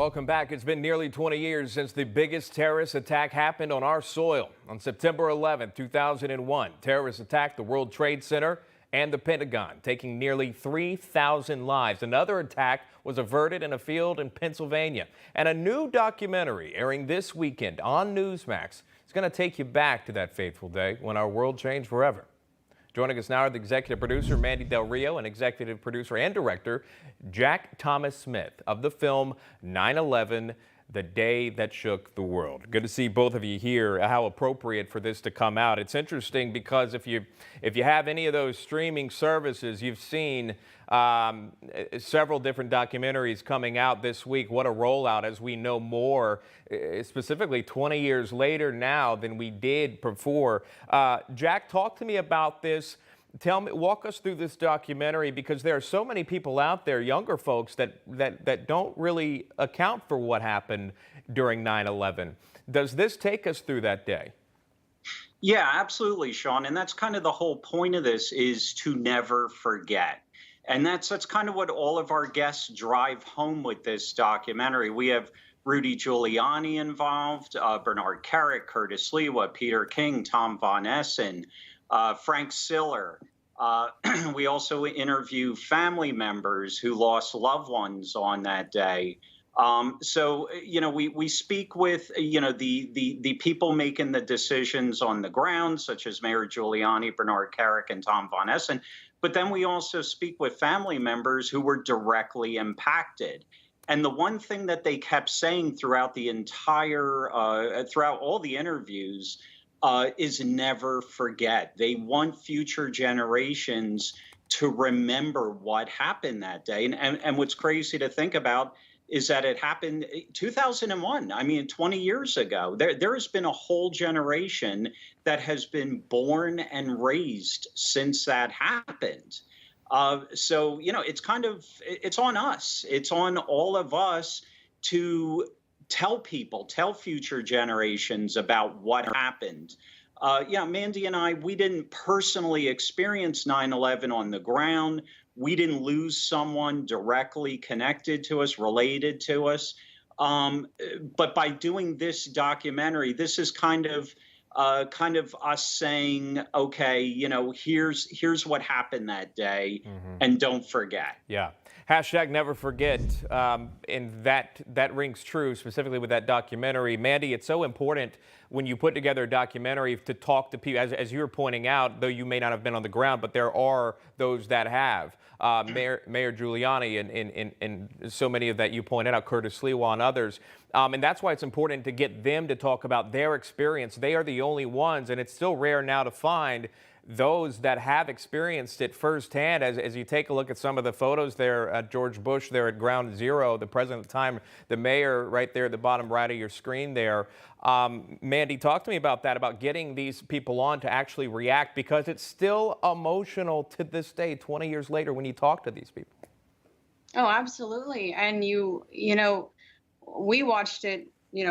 Welcome back. It's been nearly 20 years since the biggest terrorist attack happened on our soil. On September 11, 2001, terrorists attacked the World Trade Center and the Pentagon, taking nearly 3,000 lives. Another attack was averted in a field in Pennsylvania. And a new documentary airing this weekend on Newsmax is going to take you back to that fateful day when our world changed forever. Joining us now are the executive producer, Mandy Del Rio, and executive producer and director, Jack Thomas Smith, of the film 9/11, The Day That Shook the World. Good to see both of you here. How appropriate for this to come out. It's interesting because if you have any of those streaming services, you've seen several different documentaries coming out this week. What a rollout as we know more, specifically 20 years later now than we did before. Jack, talk to me about this. Walk us through this documentary, because there are so many people out there, younger folks, that don't really account for what happened during 9/11. Does this take us through that day? Yeah, absolutely, Sean. And that's kind of the whole point of this, is to never forget. And that's kind of what all of our guests drive home with this documentary. We have Rudy Giuliani involved, Bernard Kerik, Curtis Lewa, Peter King, Tom Von Essen, Frank Siller. We also interview family members who lost loved ones on that day. We speak with, the people making the decisions on the ground, such as Mayor Giuliani, Bernard Kerik, and Tom Von Essen. But then we also speak with family members who were directly impacted. And the one thing that they kept saying throughout the throughout all the interviews, is never forget. They want future generations to remember what happened that day. And what's crazy to think about is that it happened 2001. I mean, 20 years ago. There has been a whole generation that has been born and raised since that happened. It's on us. It's on all of us to tell future generations about what happened. Mandy and I, we didn't personally experience 9/11 on the ground. We didn't lose someone directly connected to us, related to us. But by doing this documentary, this is kind of us saying, okay, here's what happened that day, and don't forget. Yeah. Hashtag never forget. And that rings true, specifically with that documentary. Mandy, it's so important when you put together a documentary to talk to people, as you were pointing out, though you may not have been on the ground, but there are those that have. Mayor Giuliani and so many of that you pointed out, Curtis Lewa and others. And that's why it's important to get them to talk about their experience. They are the only ones, and it's still rare now to find those that have experienced it firsthand. As you take a look at some of the photos there, George Bush there at Ground Zero, the president at the time, the mayor right there at the bottom right of your screen there. Mandy, talk to me about that, about getting these people on to actually react, because it's still emotional to this day, 20 years later, when you talk to these people. Oh, absolutely. And we watched it,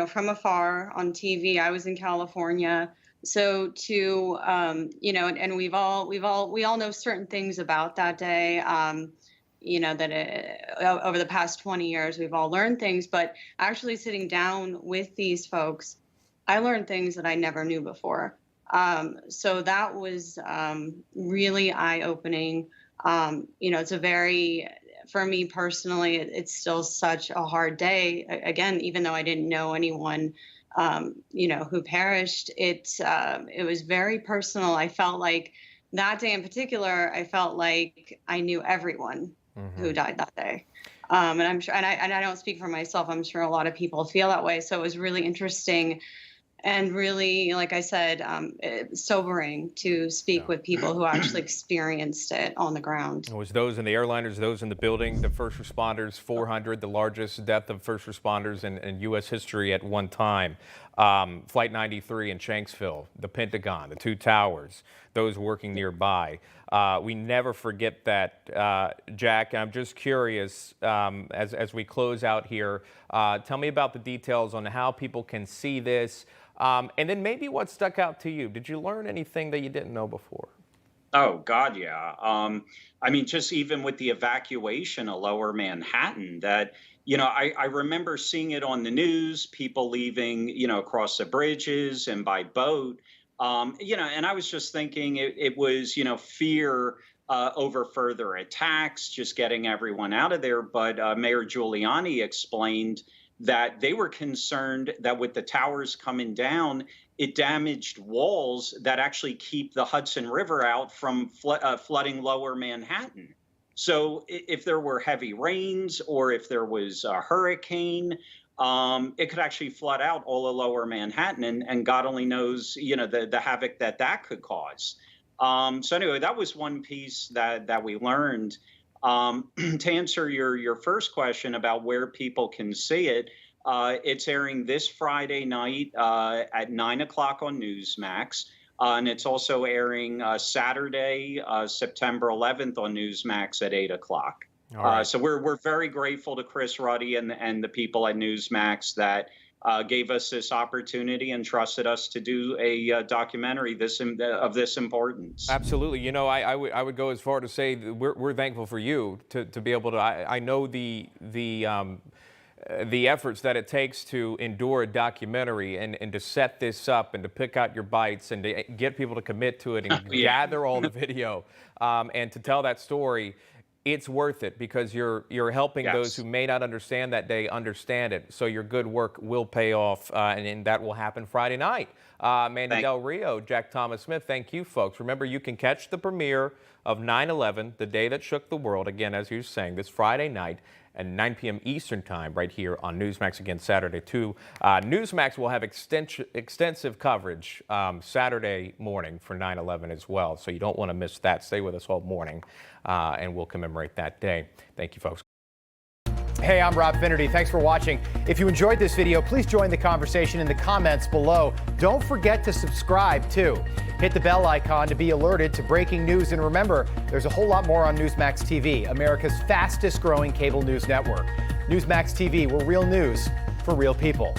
from afar on TV. I was in California. So and we all know certain things about that day. Over the past 20 years, we've all learned things, but actually sitting down with these folks, I learned things that I never knew before. So that was really eye-opening. For me personally, it's still such a hard day. Again, even though I didn't know anyone who perished, it was very personal. I felt like that day in particular, I felt like I knew everyone who died that day. And I'm sure, and I don't speak for myself, I'm sure a lot of people feel that way. So it was really interesting and really, like I said, sobering to speak with people who actually experienced it on the ground. It was those in the airliners, those in the building, the first responders, 400, the largest death of first responders in U.S. history at one time. Flight 93 in Shanksville, the Pentagon, the two towers, those working nearby. We never forget that, Jack. I'm just curious, as we close out here, tell me about the details on how people can see this. And then maybe what stuck out to you. Did you learn anything that you didn't know before? Oh, God, yeah. I mean, just even with the evacuation of Lower Manhattan, that, I remember seeing it on the news, people leaving, across the bridges and by boat. And I was just thinking it was, fear over further attacks, just getting everyone out of there. But Mayor Giuliani explained that they were concerned that with the towers coming down, it damaged walls that actually keep the Hudson River out from flooding lower Manhattan. So if there were heavy rains or if there was a hurricane, it could actually flood out all of lower Manhattan, and God only knows, the havoc that could cause. So anyway, that was one piece that we learned. To answer your first question about where people can see it, it's airing this Friday night at 9 o'clock on Newsmax. And it's also airing Saturday, September 11th on Newsmax at 8 o'clock. Right. So we're very grateful to Chris Ruddy and the people at Newsmax that gave us this opportunity and trusted us to do a documentary of this importance. Absolutely. I would go as far to say that we're thankful for you to be able to. I know the efforts that it takes to endure a documentary and to set this up and to pick out your bites and to get people to commit to it and gather all the video and to tell that story. It's worth it because you're helping those who may not understand that day understand it. So your good work will pay off, and that will happen Friday night. Mandy Del Rio, Jack Thomas Smith, thank you, folks. Remember, you can catch the premiere of 9/11, the day that shook the world, again, as you were saying, this Friday night at 9 p.m. Eastern Time right here on Newsmax, again, Saturday, too. Newsmax will have extensive coverage Saturday morning for 9/11 as well, so you don't want to miss that. Stay with us all morning, and we'll commemorate that day. Thank you, folks. Hey, I'm Rob Finnerty. Thanks for watching. If you enjoyed this video, please join the conversation in the comments below. Don't forget to subscribe, too. Hit the bell icon to be alerted to breaking news. And remember, there's a whole lot more on Newsmax TV, America's fastest growing cable news network. Newsmax TV, we're real news for real people.